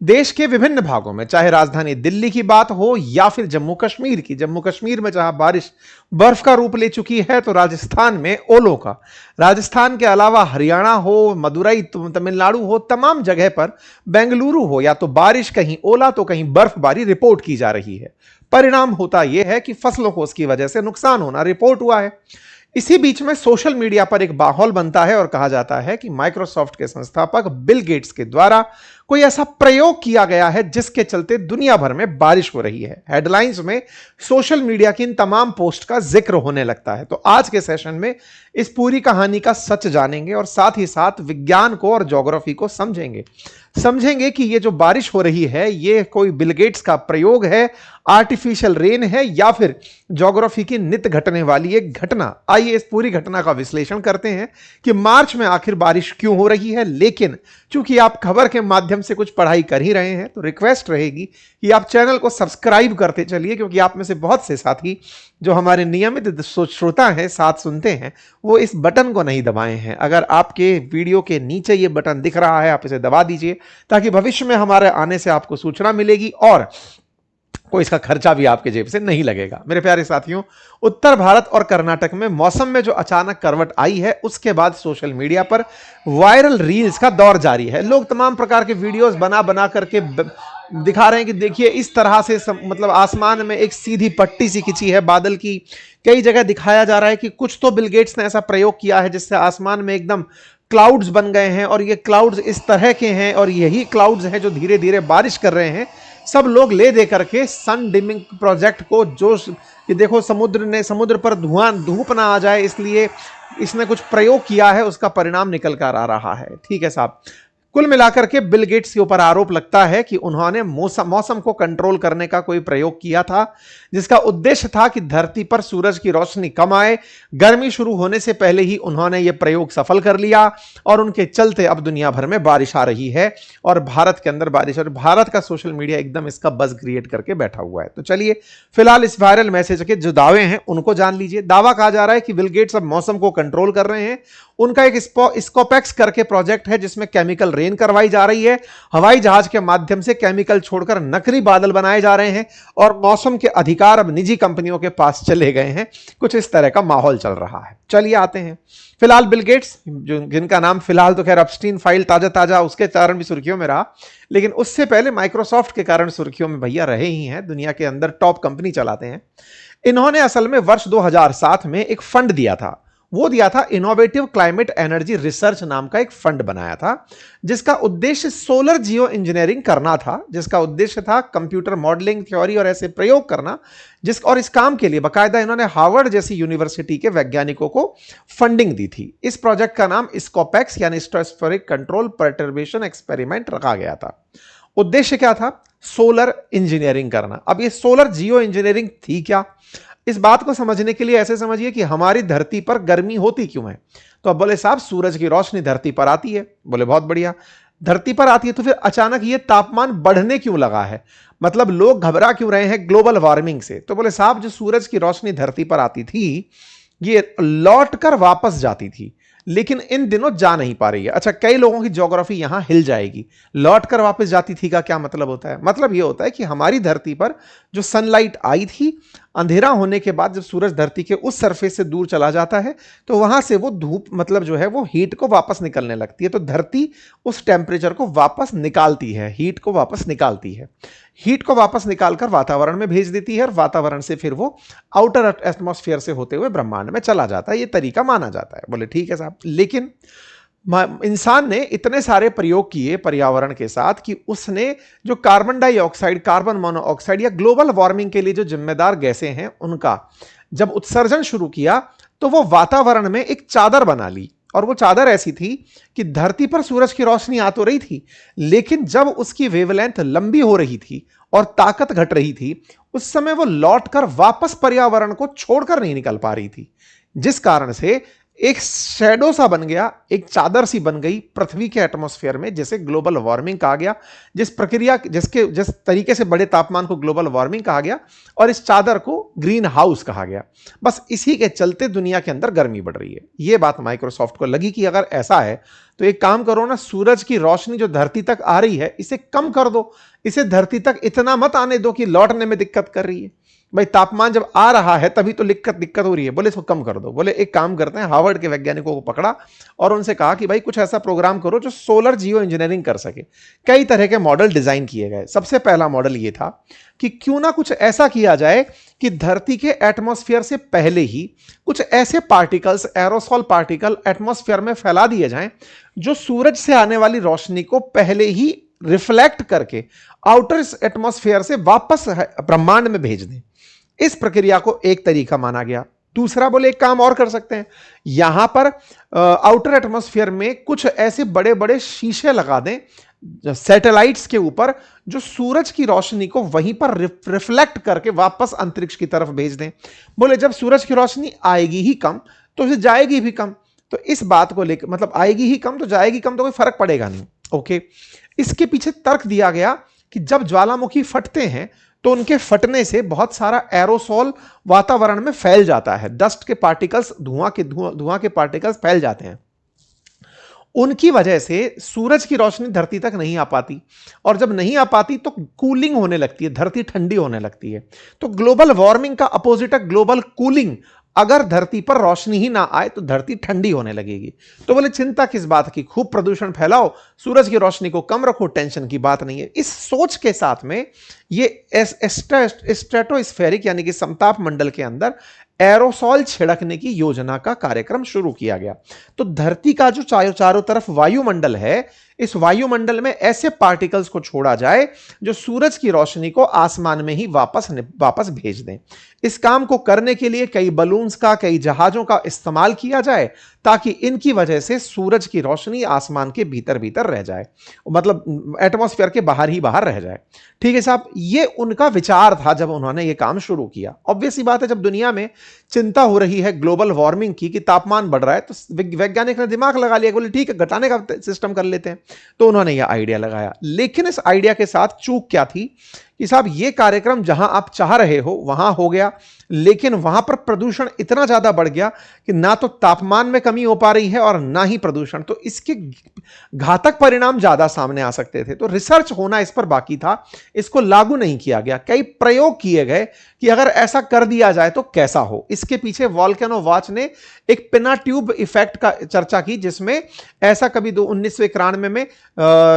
देश के विभिन्न भागों में, चाहे राजधानी दिल्ली की बात हो या फिर जम्मू कश्मीर की, जम्मू कश्मीर में जहां बारिश बर्फ का रूप ले चुकी है, तो राजस्थान में ओलों का, राजस्थान के अलावा हरियाणा हो, मदुरई, तमिलनाडु हो, तमाम जगह पर, बेंगलुरु हो, या तो बारिश, कहीं ओला तो कहीं बर्फबारी रिपोर्ट की जा रही है। परिणाम होता यह है कि फसलों को उसकी वजह से नुकसान होना रिपोर्ट हुआ है। इसी बीच में सोशल मीडिया पर एक माहौल बनता है और कहा जाता है कि माइक्रोसॉफ्ट के संस्थापक बिल गेट्स के द्वारा कोई ऐसा प्रयोग किया गया है जिसके चलते दुनिया भर में बारिश हो रही है। हेडलाइंस में सोशल मीडिया की इन तमाम पोस्ट का जिक्र होने लगता है। तो आज के सेशन में इस पूरी कहानी का सच जानेंगे और साथ ही साथ विज्ञान को और ज्योग्राफी को समझेंगे कि ये जो बारिश हो रही है ये कोई बिल गेट्स का प्रयोग है, आर्टिफिशियल रेन है, या फिर ज्योग्राफी की नित्य घटने वाली एक घटना। आइए इस पूरी घटना का विश्लेषण करते हैं कि मार्च में आखिर बारिश क्यों हो रही है। लेकिन चूंकि आप खबर के माध्यम से कुछ पढ़ाई कर ही रहे हैं तो रिक्वेस्ट रहेगी कि आप चैनल को सब्सक्राइब करते चलिए, क्योंकि आप में से बहुत से साथी जो हमारे नियमित श्रोता हैं, साथ सुनते हैं, वो इस बटन को नहीं दबाए हैं। अगर आपके वीडियो के नीचे ये बटन दिख रहा है, आप इसे दबा दीजिए ताकि भविष्य में हमारे आने से आपको सूचना मिलेगी और कोई इसका खर्चा भी आपके जेब से नहीं लगेगा। मेरे प्यारे साथियों, उत्तर भारत और कर्नाटक में मौसम में जो अचानक करवट आई है, उसके बाद सोशल मीडिया पर वायरल रील्स का दौर जारी है। लोग तमाम प्रकार के वीडियोस बना बना करके दिखा रहे हैं कि देखिए इस तरह से मतलब आसमान में एक सीधी पट्टी सी खिंची है बादल की। कई जगह दिखाया जा रहा है कि कुछ तो बिल गेट्स ने ऐसा प्रयोग किया है जिससे आसमान में एकदम क्लाउड्स बन गए हैं और ये क्लाउड्स इस तरह के हैं और यही क्लाउड्स हैं जो धीरे धीरे बारिश कर रहे हैं। सब लोग ले दे करके सन डिमिंग प्रोजेक्ट को, जो कि देखो समुद्र पर धूप ना आ जाए इसलिए इसने कुछ प्रयोग किया है, उसका परिणाम निकल कर आ रहा है। ठीक है साहब, कुल मिलाकर के बिल गेट्स के ऊपर आरोप लगता है कि उन्होंने मौसम को कंट्रोल करने का कोई प्रयोग किया था जिसका उद्देश्य था कि धरती पर सूरज की रोशनी कम आए। गर्मी शुरू होने से पहले ही उन्होंने यह प्रयोग सफल कर लिया और उनके चलते अब दुनिया भर में बारिश आ रही है और भारत के अंदर बारिश, और भारत का सोशल मीडिया एकदम इसका बज़ क्रिएट करके बैठा हुआ है। तो चलिए फिलहाल इस वायरल मैसेज के जो दावे हैं उनको जान लीजिए। दावा कहा जा रहा है कि बिल गेट्स अब मौसम को कंट्रोल कर रहे हैं। उनका एक स्कोपेक्स करके प्रोजेक्ट है जिसमें केमिकल रेन करवाई जा रही है। हवाई जहाज के माध्यम से केमिकल छोड़कर नकली बादल बनाए जा रहे हैं और मौसम के अधिकार अब निजी कंपनियों के पास चले गए हैं। कुछ इस तरह का माहौल चल रहा है। चलिए आते हैं फिलहाल बिल गेट्स, जिनका नाम फिलहाल तो खैर एप्स्टीन फाइल ताजा उसके कारण भी सुर्खियों में रहा, लेकिन उससे पहले माइक्रोसॉफ्ट के कारण सुर्खियों में भैया रहे ही हैं। दुनिया के अंदर टॉप कंपनी चलाते हैं। इन्होंने असल में वर्ष 2007 में एक फंड दिया था। वो दिया था इनोवेटिव क्लाइमेट एनर्जी रिसर्च नाम का एक फंड बनाया था जिसका उद्देश्य सोलर जियो इंजीनियरिंग करना था, जिसका उद्देश्य था कंप्यूटर मॉडलिंग, थ्योरी और ऐसे प्रयोग करना। और इस काम के लिए बाकायदा इन्होंने हार्वर्ड जैसी यूनिवर्सिटी के वैज्ञानिकों को फंडिंग दी थी। इस प्रोजेक्ट का नाम स्कोपेक्स यानी स्ट्रेटोस्फेरिक कंट्रोल परटर्बेशन एक्सपेरिमेंट रखा गया था। उद्देश्य क्या था? सोलर इंजीनियरिंग करना। अब ये सोलर जियो इंजीनियरिंग थी क्या? इस बात को समझने के लिए ऐसे समझिए कि हमारी धरती पर गर्मी होती क्यों है। तो अब बोले साहब सूरज की रोशनी धरती पर आती है। बोले बहुत बढ़िया, धरती पर आती है तो फिर अचानक ये तापमान बढ़ने क्यों लगा है, मतलब लोग घबरा क्यों रहे हैं ग्लोबल वार्मिंग से। तो बोले साहब जो सूरज की रोशनी धरती पर आती थी ये लौट कर वापस जाती थी, लेकिन इन दिनों जा नहीं पा रही है। अच्छा, कई लोगों की ज्योग्राफी यहां हिल जाएगी। लौट कर वापस जाती थी का क्या मतलब होता है? मतलब यह होता है कि हमारी धरती पर जो सनलाइट आई थी, अंधेरा होने के बाद जब सूरज धरती के उस सरफेस से दूर चला जाता है तो वहां से वो धूप मतलब जो है वो हीट को वापस निकलने लगती है। तो धरती उस टेम्परेचर को वापस निकालती है, हीट को वापस निकालती है। हीट को वापस निकालकर वातावरण में भेज देती है और वातावरण से फिर वो आउटर एटमॉस्फेयर से होते हुए ब्रह्मांड में चला जाता है। ये तरीका माना जाता है। बोले ठीक है साहब, लेकिन इंसान ने इतने सारे प्रयोग किए पर्यावरण के साथ कि उसने जो कार्बन डाइऑक्साइड, कार्बन मोनोऑक्साइड या ग्लोबल वार्मिंग के लिए जो जिम्मेदार गैसें हैं उनका जब उत्सर्जन शुरू किया तो वो वातावरण में एक चादर बना ली। और वो चादर ऐसी थी कि धरती पर सूरज की रोशनी आ तो रही थी, लेकिन जब उसकी वेवलेंथ लंबी हो रही थी और ताकत घट रही थी उस समय वो लौटकर वापस पर्यावरण को छोड़कर नहीं निकल पा रही थी, जिस कारण से एक शैडो सा बन गया, एक चादर सी बन गई पृथ्वी के एटमॉस्फेयर में, जिसे ग्लोबल वार्मिंग कहा गया। जिस तरीके से बड़े तापमान को ग्लोबल वार्मिंग कहा गया और इस चादर को ग्रीन हाउस कहा गया। बस इसी के चलते दुनिया के अंदर गर्मी बढ़ रही है। यह बात माइक्रोसॉफ्ट को लगी कि अगर ऐसा है तो एक काम करो ना, सूरज की रोशनी जो धरती तक आ रही है इसे कम कर दो, इसे धरती तक इतना मत आने दो कि लौटने में दिक्कत कर रही है। भाई तापमान जब आ रहा है तभी तो दिक्कत हो रही है। बोले इसको कम कर दो। बोले एक काम करते हैं, हार्वर्ड के वैज्ञानिकों को पकड़ा और उनसे कहा कि भाई कुछ ऐसा प्रोग्राम करो जो सोलर जियो इंजीनियरिंग कर सके। कई तरह के मॉडल डिजाइन किए गए। सबसे पहला मॉडल यह था कि क्यों ना कुछ ऐसा किया जाए कि धरती के एटमॉस्फेयर से पहले ही कुछ ऐसे पार्टिकल्स, एरोसॉल पार्टिकल एटमॉस्फेयर में फैला दिए जाएं जो सूरज से आने वाली रोशनी को पहले ही रिफ्लेक्ट करके आउटर एटमॉस्फेयर से वापस ब्रह्मांड में भेज दें। इस प्रक्रिया को एक तरीका माना गया। दूसरा, बोले एक काम और कर सकते हैं, यहां पर आउटर एटमॉस्फेयर में कुछ ऐसे बड़े बड़े शीशे लगा दें सैटेलाइट्स के ऊपर जो सूरज की रोशनी को वहीं पर रिफ्लेक्ट करके वापस अंतरिक्ष की तरफ भेज दें। बोले जब सूरज की रोशनी आएगी ही कम तो फिर जाएगी भी कम। तो इस बात को लेकर, मतलब आएगी ही कम तो जाएगी कम, तो कोई फर्क पड़ेगा नहीं। ओके, इसके पीछे तर्क दिया गया कि जब ज्वालामुखी फटते हैं तो उनके फटने से बहुत सारा एरोसॉल वातावरण में फैल जाता है। डस्ट के पार्टिकल्स, धुआं के पार्टिकल्स फैल जाते हैं। उनकी वजह से सूरज की रोशनी धरती तक नहीं आ पाती, और जब नहीं आ पाती तो कूलिंग होने लगती है, धरती ठंडी होने लगती है। तो ग्लोबल वार्मिंग का अपोजिट है ग्लोबल कूलिंग। अगर धरती पर रोशनी ही ना आए तो धरती ठंडी होने लगेगी। तो बोले चिंता किस बात की, खूब प्रदूषण फैलाओ, सूरज की रोशनी को कम रखो, टेंशन की बात नहीं है। इस सोच के साथ में ये स्ट्रेटोस्फेरिक यानी कि समताप मंडल के अंदर एरोसॉल छिड़कने की योजना का कार्यक्रम शुरू किया गया। तो धरती का जो चारों तरफ वायुमंडल है, इस वायुमंडल में ऐसे पार्टिकल्स को छोड़ा जाए जो सूरज की रोशनी को आसमान में ही वापस भेज दें। इस काम को करने के लिए कई बलून्स का, कई जहाजों का इस्तेमाल किया जाए ताकि इनकी वजह से सूरज की रोशनी आसमान के भीतर भीतर रह जाए, मतलब एटमॉस्फेयर के बाहर ही बाहर रह जाए। ठीक है साहब, ये उनका विचार था जब उन्होंने ये काम शुरू किया। ऑब्वियस सी बात है, जब दुनिया में चिंता हो रही है ग्लोबल वार्मिंग की कि तापमान बढ़ रहा है, तो वैज्ञानिक ने दिमाग लगा लिया, बोले ठीक है घटाने का सिस्टम कर लेते हैं। तो उन्होंने यह आइडिया लगाया। लेकिन इस आइडिया के साथ चूक क्या थी कि साहब ये कार्यक्रम जहां आप चाह रहे हो वहां हो गया, लेकिन वहां पर प्रदूषण इतना ज्यादा बढ़ गया कि ना तो तापमान में कमी हो पा रही है और ना ही प्रदूषण। तो इसके घातक परिणाम ज्यादा सामने आ सकते थे। तो रिसर्च होना इस पर बाकी था, इसको लागू नहीं किया गया। कई प्रयोग किए गए कि अगर ऐसा कर दिया जाए तो कैसा हो। इसके पीछे वोल्केनो वॉच ने एक पिना ट्यूब इफेक्ट का चर्चा की, जिसमें ऐसा कभी 1991 में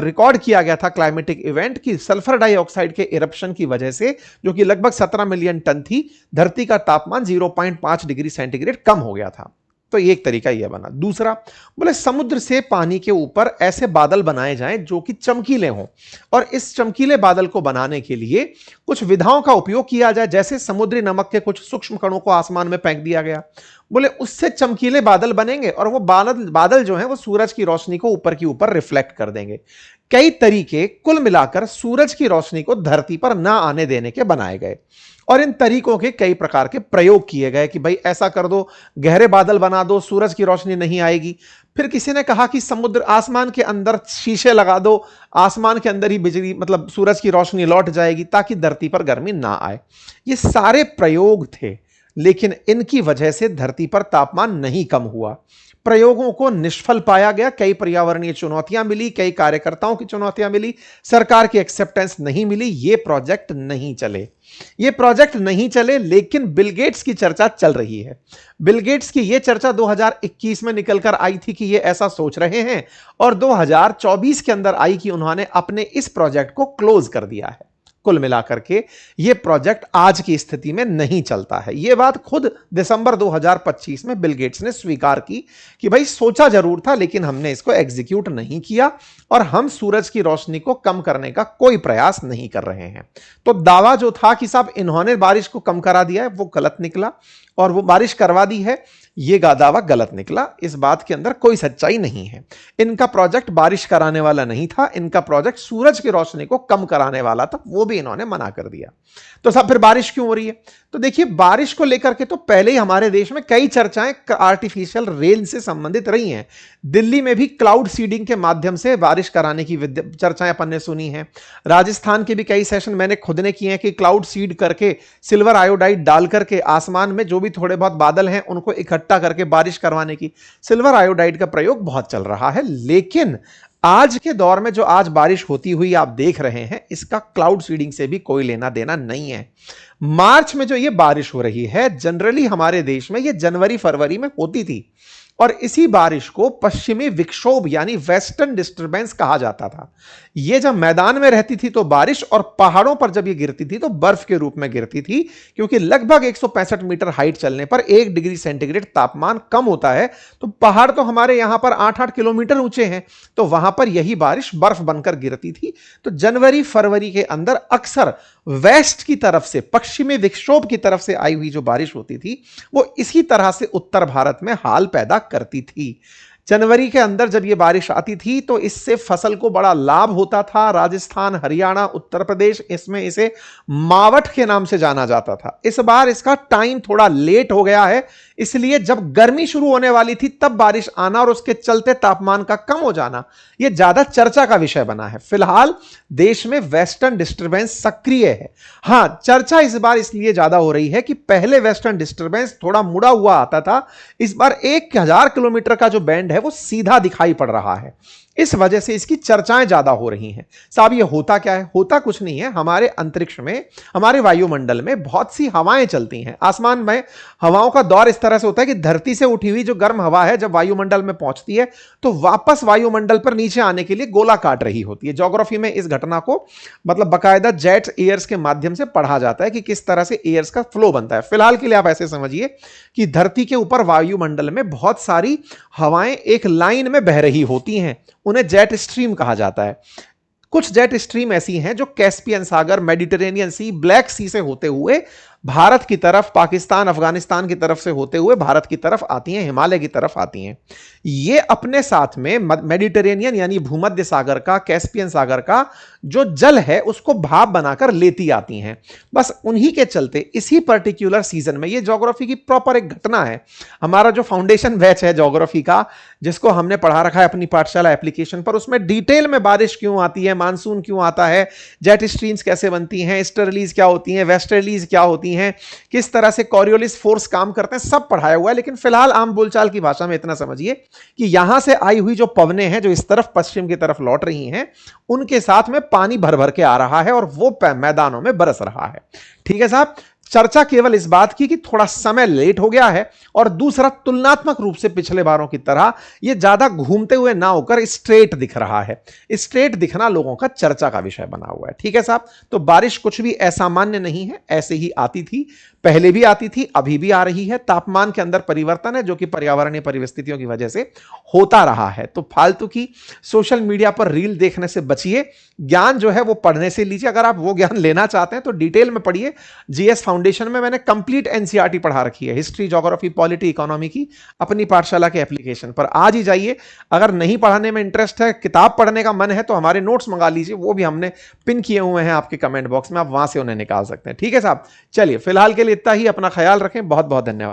रिकॉर्ड किया गया था क्लाइमेटिक इवेंट की सल्फर डाइऑक्साइड के इरप्शन की वजह से, जो कि लगभग 17 मिलियन टन थी, धरती का तापमान 0.5 डिग्री सेंटीग्रेड कम हो गया था। तो एक तरीका यह बना। दूसरा, बोले समुद्र से पानी के ऊपर ऐसे बादल बनाए जाएं जो कि चमकीले हों, और इस चमकीले बादल को बनाने के लिए कुछ विधाओं का उपयोग किया जाए, जैसे समुद्री नमक के कुछ सूक्ष्म कणों को आसमान में फेंक दिया गया। बोले उससे चमकीले बादल बनेंगे और वो बादल जो हैं वो सूरज की रोशनी को ऊपर की ऊपर रिफ्लेक्ट कर देंगे। कई तरीके कुल मिलाकर सूरज की रोशनी को धरती पर ना आने देने के बनाए गए, और इन तरीकों के कई प्रकार के प्रयोग किए गए कि भाई ऐसा कर दो, गहरे बादल बना दो, सूरज की रोशनी नहीं आएगी। फिर किसी ने कहा कि समुद्र आसमान के अंदर शीशे लगा दो, आसमान के अंदर ही बिजली, मतलब सूरज की रोशनी लौट जाएगी ताकि धरती पर गर्मी ना आए। ये सारे प्रयोग थे, लेकिन इनकी वजह से धरती पर तापमान नहीं कम हुआ। प्रयोगों को निष्फल पाया गया। कई पर्यावरणीय चुनौतियां मिली, कई कार्यकर्ताओं की चुनौतियां मिली, सरकार की एक्सेप्टेंस नहीं मिली, ये प्रोजेक्ट नहीं चले। लेकिन बिल गेट्स की चर्चा चल रही है। बिल गेट्स की यह चर्चा 2021 में निकलकर आई थी कि ये ऐसा सोच रहे हैं, और 2024 के अंदर आई कि उन्होंने अपने इस प्रोजेक्ट को क्लोज कर दिया है। कुल मिलाकर के यह प्रोजेक्ट आज की स्थिति में नहीं चलता है। यह बात खुद दिसंबर 2025 में बिल गेट्स ने स्वीकार की कि भाई सोचा जरूर था, लेकिन हमने इसको एग्जीक्यूट नहीं किया, और हम सूरज की रोशनी को कम करने का कोई प्रयास नहीं कर रहे हैं। तो दावा जो था कि साहब इन्होंने बारिश को कम करा दिया है, वो गलत निकला। और वो बारिश करवा दी है, ये दावा गलत निकला। इस बात के अंदर कोई सच्चाई नहीं है। इनका प्रोजेक्ट बारिश कराने वाला नहीं था, इनका प्रोजेक्ट सूरज की रोशनी को कम कराने वाला था, वो भी इन्होंने मना कर दिया। तो सब फिर बारिश क्यों हो रही है? तो देखिए, बारिश को लेकर के तो पहले ही हमारे देश में कई चर्चाएं आर्टिफिशियल रेन से संबंधित रही हैं। दिल्ली में भी क्लाउड सीडिंग के माध्यम से बारिश कराने की चर्चाएं अपन ने सुनी हैं। राजस्थान के भी कई सेशन मैंने खुद ने किए हैं कि क्लाउड सीड करके सिल्वर आयोडाइड डाल करके आसमान में जो भी थोड़े बहुत बादल हैं उनको इकट्ठा करके बारिश करवाने की सिल्वर आयोडाइड का प्रयोग बहुत चल रहा है। लेकिन आज के दौर में जो आज बारिश होती हुई आप देख रहे हैं, इसका क्लाउड सीडिंग से भी कोई लेना देना नहीं है। मार्च में जो ये बारिश हो रही है, जनरली हमारे देश में ये जनवरी फरवरी में होती थी, और इसी बारिश को पश्चिमी विक्षोभ यानी वेस्टर्न डिस्टर्बेंस कहा जाता था। यह जब मैदान में रहती थी तो बारिश, और पहाड़ों पर जब ये गिरती थी तो बर्फ के रूप में गिरती थी, क्योंकि लगभग 165 मीटर हाइट चलने पर 1 डिग्री सेंटीग्रेड तापमान कम होता है। तो पहाड़ तो हमारे यहां पर 8-8 किलोमीटर ऊंचे हैं, तो वहां पर यही बारिश बर्फ बनकर गिरती थी। तो जनवरी फरवरी के अंदर अक्सर वेस्ट की तरफ से, पश्चिमी विक्षोभ की तरफ से आई हुई जो बारिश होती थी, वो इसी तरह से उत्तर भारत में हाल पैदा करती थी। जनवरी के अंदर जब ये बारिश आती थी तो इससे फसल को बड़ा लाभ होता था। राजस्थान, हरियाणा, उत्तर प्रदेश, इसमें इसे मावठ के नाम से जाना जाता था। इस बार इसका टाइम थोड़ा लेट हो गया है, इसलिए जब गर्मी शुरू होने वाली थी तब बारिश आना और उसके चलते तापमान का कम हो जाना, यह ज्यादा चर्चा का विषय बना है। फिलहाल देश में वेस्टर्न डिस्टर्बेंस सक्रिय है। हां, चर्चा इस बार इसलिए ज्यादा हो रही है कि पहले वेस्टर्न डिस्टर्बेंस थोड़ा मुड़ा हुआ आता था, इस बार 1000 किलोमीटर का जो बैंड है वो सीधा दिखाई पड़ रहा है। इस वजह से इसकी चर्चाएं ज्यादा हो रही हैं। साहब, ये होता क्या है? होता कुछ नहीं है। हमारे अंतरिक्ष में, हमारे वायुमंडल में बहुत सी हवाएं चलती हैं। आसमान में हवाओं का दौर इस तरह से होता है कि धरती से उठी हुई जो गर्म हवा है जब वायुमंडल में पहुंचती है तो वापस वायुमंडल पर नीचे आने के लिए गोला काट रही होती है। ज्योग्राफी में इस घटना को मतलब बाकायदा जेट एयर्स के माध्यम से पढ़ा जाता है कि किस तरह से एयर्स का फ्लो बनता है। फिलहाल के लिए आप ऐसे समझिए कि धरती के ऊपर वायुमंडल में बहुत सारी हवाएं एक लाइन में बह रही होती हैं, उन्हें जेट स्ट्रीम कहा जाता है। कुछ जेट स्ट्रीम ऐसी हैं जो कैस्पियन सागर, मेडिटेरेनियन सी, ब्लैक सी से होते हुए भारत की तरफ, पाकिस्तान, अफगानिस्तान की तरफ से होते हुए भारत की तरफ आती हैं, हिमालय की तरफ आती हैं। ये अपने साथ में मेडिटेरेनियन यानी भूमध्य सागर का, कैस्पियन सागर का जो जल है उसको भाप बनाकर लेती आती हैं। बस उन्हीं के चलते इसी पर्टिकुलर सीजन में, ये ज्योग्राफी की प्रॉपर एक घटना है। हमारा जो फाउंडेशन बैच है ज्योग्राफी का, जिसको हमने पढ़ा रखा है अपनी पाठशाला एप्लीकेशन पर, उसमें डिटेल में बारिश क्यों आती है, मानसून क्यों आता है, जेट स्ट्रीम्स कैसे बनती हैं, ईस्टर्लीज क्या होती हैं, वेस्टर्लीज क्या होती हैं, किस तरह से कॉरियोलिस फोर्स काम करते हैं, सब पढ़ाया हुआ है। लेकिन फिलहाल आम बोलचाल की भाषा में इतना समझिए कि यहां से आई हुई जो पवनें हैं जो इस तरफ पश्चिम की तरफ लौट रही हैं, उनके साथ में पानी भर भर के आ रहा है और वो मैदानों में बरस रहा है। ठीक है साहब, चर्चा केवल इस बात की कि थोड़ा समय लेट हो गया है, और दूसरा तुलनात्मक रूप से पिछले बारों की तरह यह ज्यादा घूमते हुए ना होकर स्ट्रेट दिख रहा है। स्ट्रेट दिखना लोगों का चर्चा का विषय बना हुआ है। ठीक है साहब, तो बारिश कुछ भी असामान्य नहीं है, ऐसे ही आती थी, पहले भी आती थी, अभी भी आ रही है। तापमान के अंदर परिवर्तन है जो कि पर्यावरणीय परिस्थितियों की वजह से होता रहा है। तो फालतू की सोशल मीडिया पर रील देखने से बचिए, ज्ञान जो है वो पढ़ने से लीजिए। अगर आप वो ज्ञान लेना चाहते हैं तो डिटेल में पढ़िए। जीएस फाउंडेशन में मैंने कंप्लीट एनसीईआरटी पढ़ा रखी है, हिस्ट्री, ज्योग्राफी, पॉलिटी, इकोनॉमी की, अपनी पाठशाला के एप्लीकेशन पर। आज ही जाइए। अगर नहीं पढ़ाने में इंटरेस्ट है, किताब पढ़ने का मन है, तो हमारे नोट्स मंगा लीजिए, वो भी हमने पिन किए हुए हैं आपके कमेंट बॉक्स में, आप वहां से उन्हें निकाल सकते हैं। ठीक है साहब, चलिए फिलहाल के लिए इतना ही। अपना ख्याल रखें। बहुत बहुत धन्यवाद।